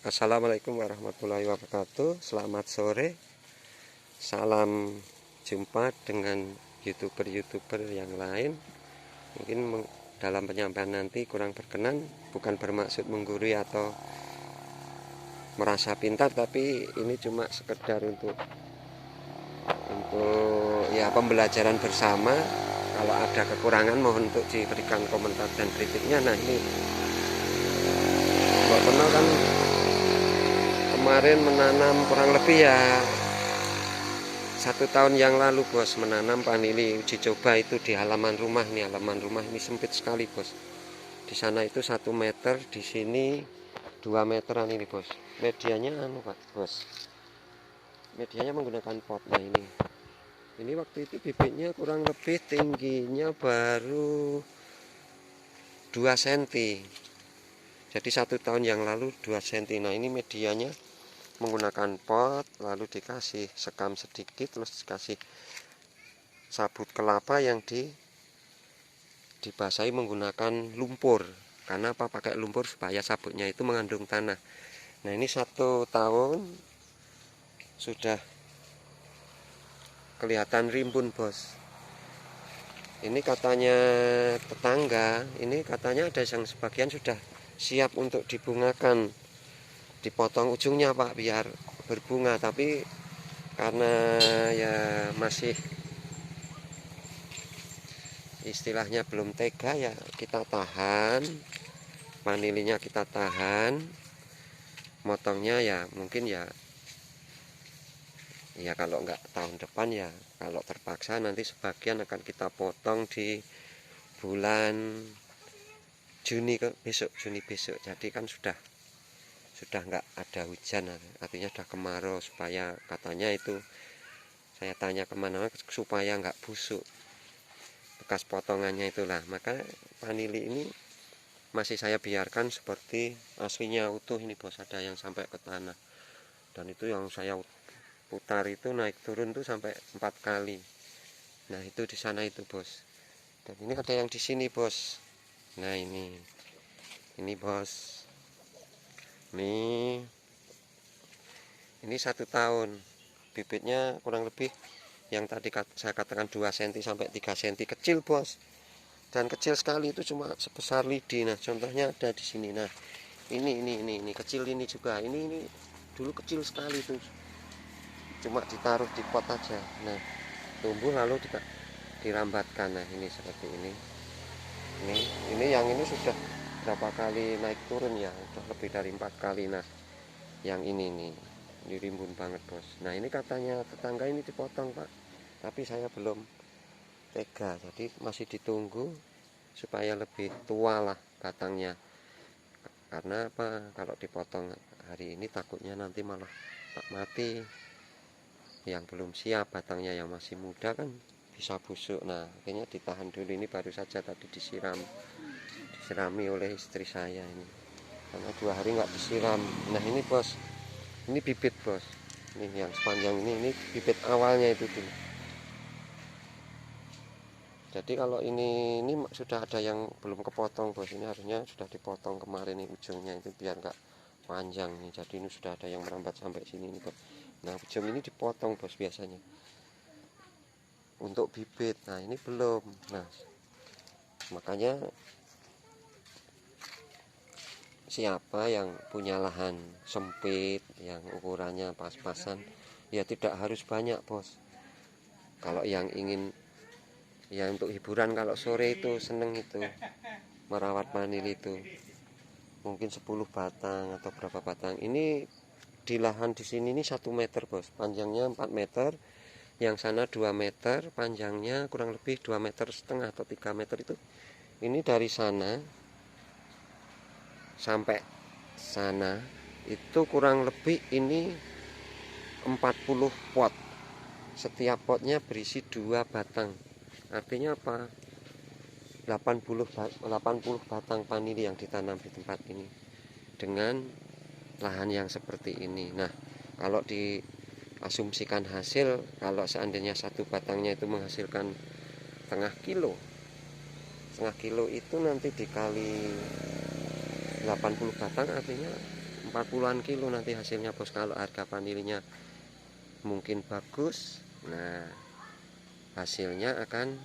Assalamualaikum warahmatullahi wabarakatuh. Selamat sore. Salam jumpa dengan youtuber-youtuber yang lain. Mungkin dalam penyampaian nanti kurang berkenan, bukan bermaksud menggurui atau merasa pintar, tapi ini cuma sekedar untuk ya pembelajaran bersama. Kalau ada kekurangan mohon untuk diberikan komentar dan kritiknya. Nah, ini buat kenal kan kemarin menanam kurang lebih ya 1 tahun yang lalu, bos, menanam vanili uji coba itu di halaman rumah nih. Halaman rumah ini sempit sekali, bos. Di sana itu 1 meter, di sini 2 meteran ini, bos. Medianya Pak, bos. Medianya menggunakan pot. Nah, ini waktu itu bibitnya kurang lebih tingginya baru 2 cm. Jadi 1 tahun yang lalu 2 cm. Nah, ini medianya menggunakan pot, lalu dikasih sekam sedikit, terus dikasih sabut kelapa yang dibasahi menggunakan lumpur. Karena apa pakai lumpur? Supaya sabutnya itu mengandung tanah. Nah, ini 1 tahun sudah kelihatan rimbun, bos. Ini katanya tetangga, ini katanya ada yang sebagian sudah siap untuk dibungakan, dipotong ujungnya, Pak, biar berbunga. Tapi karena ya masih istilahnya belum tega, ya kita tahan, vanilinya kita tahan, motongnya ya mungkin ya kalau nggak tahun depan, ya kalau terpaksa nanti sebagian akan kita potong di bulan Juni besok. Jadi kan sudah nggak ada hujan, artinya sudah kemarau, supaya katanya itu saya tanya kemana supaya nggak busuk bekas potongannya itulah. Maka vanili ini masih saya biarkan seperti aslinya utuh ini, bos. Ada yang sampai ke tanah, dan itu yang saya putar itu naik turun tuh sampai 4 kali. Nah, itu di sana itu, bos. Dan ini ada yang di sini, bos. Nah, ini bos. Ini 1 tahun. Bibitnya kurang lebih yang tadi saya katakan 2 cm sampai 3 cm, kecil, bos. Dan kecil sekali, itu cuma sebesar lidi. Nah, contohnya ada di sini. Nah, ini kecil ini juga. Ini dulu kecil sekali tuh. Cuma ditaruh di pot aja. Nah, tumbuh lalu dirambatkan. Nah, ini seperti ini. Ini yang ini sudah berapa kali naik turun ya? Sudah lebih dari 4 kali. Nah, yang ini rimbun banget, bos. Nah, ini katanya tetangga ini dipotong, Pak. Tapi saya belum tega. Jadi masih ditunggu supaya lebih tua lah batangnya. Karena apa? Kalau dipotong hari ini takutnya nanti malah tak mati. Yang belum siap batangnya, yang masih muda kan bisa busuk. Nah, akhirnya ditahan dulu. Ini baru saja tadi diserami oleh istri saya ini, karena 2 hari nggak disiram. Nah, ini, bos, ini bibit, bos. Ini yang sepanjang ini bibit awalnya itu dulu. Jadi kalau ini sudah ada yang belum kepotong, bos. Ini harusnya sudah dipotong kemarin nih ujungnya itu, biar nggak panjang nih. Jadi ini sudah ada yang merambat sampai sini nih, bos. Nah, ujung ini dipotong, bos, biasanya untuk bibit. Nah, ini belum. Nah, makanya siapa yang punya lahan sempit yang ukurannya pas-pasan, ya tidak harus banyak, bos. Kalau yang ingin ya untuk hiburan, kalau sore itu seneng itu merawat vanili itu, mungkin 10 batang atau berapa batang. Ini di lahan di sini ini 1 meter, bos. Panjangnya 4 meter, yang sana 2 meter, panjangnya kurang lebih 2,5 meter atau 3 meter itu. Ini dari sana sampai sana itu kurang lebih ini 40 pot. Setiap potnya berisi 2 batang. Artinya apa? 80 batang vanili yang ditanam di tempat ini dengan lahan yang seperti ini. Nah, kalau diasumsikan hasil, kalau seandainya 1 batangnya itu menghasilkan setengah kilo itu nanti dikali 80 batang, artinya 40-an kilo nanti hasilnya bos, kalau harga vanilinya mungkin bagus. Nah, hasilnya akan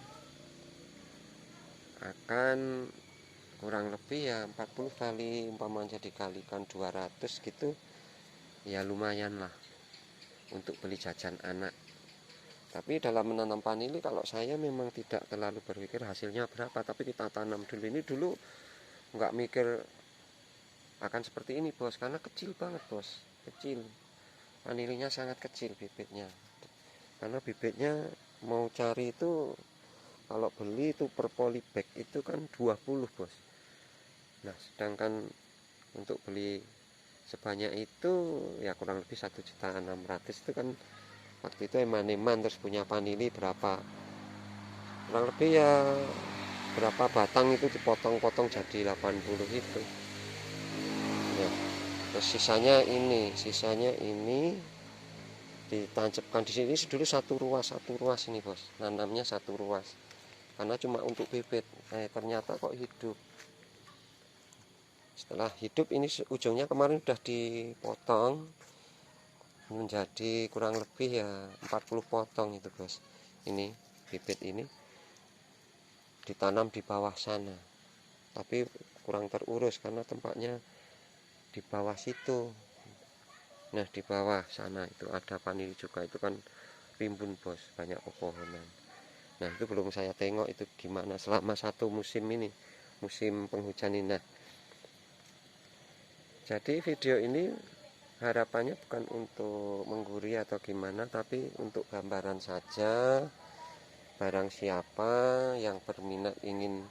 kurang lebih ya 40 kali, umpamanya dikalikan 200 gitu ya, lumayan lah untuk beli jajan anak. Tapi dalam menanam vanili, kalau saya memang tidak terlalu berpikir hasilnya berapa, tapi kita tanam dulu. Ini dulu nggak mikir akan seperti ini bos, karena kecil banget bos, kecil. Vanilinya sangat kecil bibitnya, karena bibitnya mau cari itu kalau beli itu per polybag itu kan 20 bos. Nah sedangkan untuk beli sebanyak itu ya kurang lebih 1.600.000 itu kan waktu itu eman-eman, terus punya vanili berapa, kurang lebih ya berapa batang itu dipotong-potong jadi 80 itu ya. Terus sisanya ini ditancapkan di sini. Dulu satu ruas ini bos, nanamnya satu ruas karena cuma untuk bibit. Ternyata kok hidup. Setelah hidup ini ujungnya kemarin udah dipotong menjadi kurang lebih ya 40 potong itu bos. Ini bibit ini ditanam di bawah sana, tapi kurang terurus karena tempatnya di bawah situ. Nah di bawah sana itu ada vanili juga, itu kan rimbun bos, banyak pepohonan. Nah itu belum saya tengok itu gimana selama satu musim ini, musim penghujan ini. Nah, jadi video ini harapannya bukan untuk menggurui atau gimana, tapi untuk gambaran saja. Barang siapa yang berminat ingin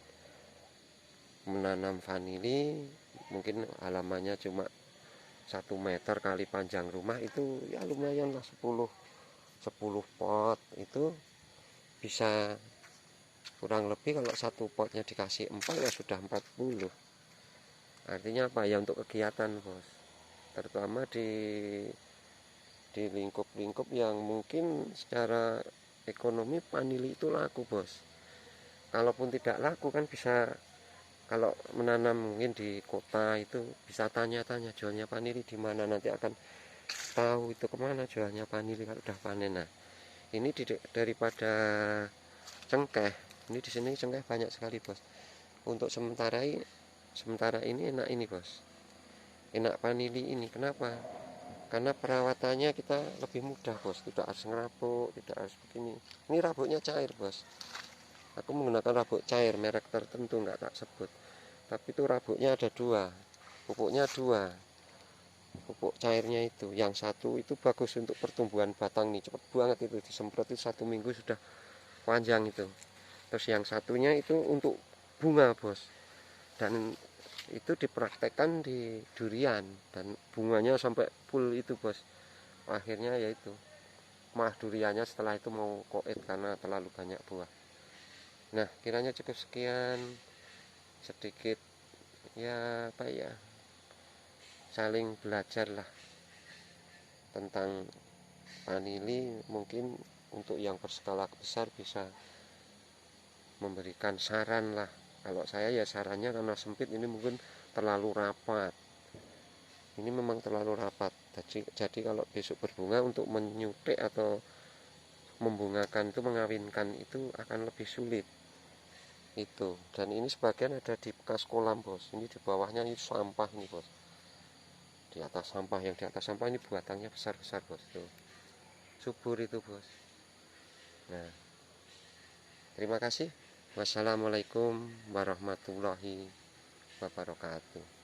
menanam vanili, mungkin halamannya cuma 1 meter kali panjang rumah, itu ya lumayan lah, 10 pot itu bisa kurang lebih. Kalau satu potnya dikasih 4 ya sudah 40. Artinya apa ya, untuk kegiatan bos, terutama di lingkup-lingkup yang mungkin secara ekonomi vanili itu laku bos. Kalaupun tidak laku kan bisa, kalau menanam mungkin di kota itu bisa tanya-tanya jualnya vanili di mana, nanti akan tahu itu kemana jualnya vanili kalau udah panen. Nah ini daripada cengkeh, ini di sini cengkeh banyak sekali bos. Untuk sementara ini enak ini bos, enak vanili ini. Kenapa? Karena perawatannya kita lebih mudah bos, tidak harus ngerabuk, tidak harus begini. Ini rabuknya cair bos, aku menggunakan rabuk cair merek tertentu, nggak tak sebut, tapi itu rabuknya ada dua, pupuknya dua. Pupuk cairnya itu yang satu itu bagus untuk pertumbuhan batang nih, cepet banget itu, disemprot itu 1 minggu sudah panjang itu. Terus yang satunya itu untuk bunga bos, dan itu dipraktekkan di durian, dan bunganya sampai full itu bos. Akhirnya yaitu malah duriannya setelah itu mau koet karena terlalu banyak buah. Nah kiranya cukup sekian, sedikit ya apa ya, saling belajar lah tentang vanili. Mungkin untuk yang berskala besar bisa memberikan saran lah. Kalau saya ya sarannya karena sempit ini mungkin terlalu rapat, ini memang terlalu rapat. Jadi kalau besok berbunga, untuk menyutik atau membungakan itu, mengawinkan itu akan lebih sulit itu. Dan ini sebagian ada di bekas kolam bos, ini di bawahnya ini sampah ini bos, di atas sampah, yang di atas sampah ini buatannya besar-besar bos, tuh subur itu bos. Nah terima kasih. Wassalamualaikum warahmatullahi wabarakatuh.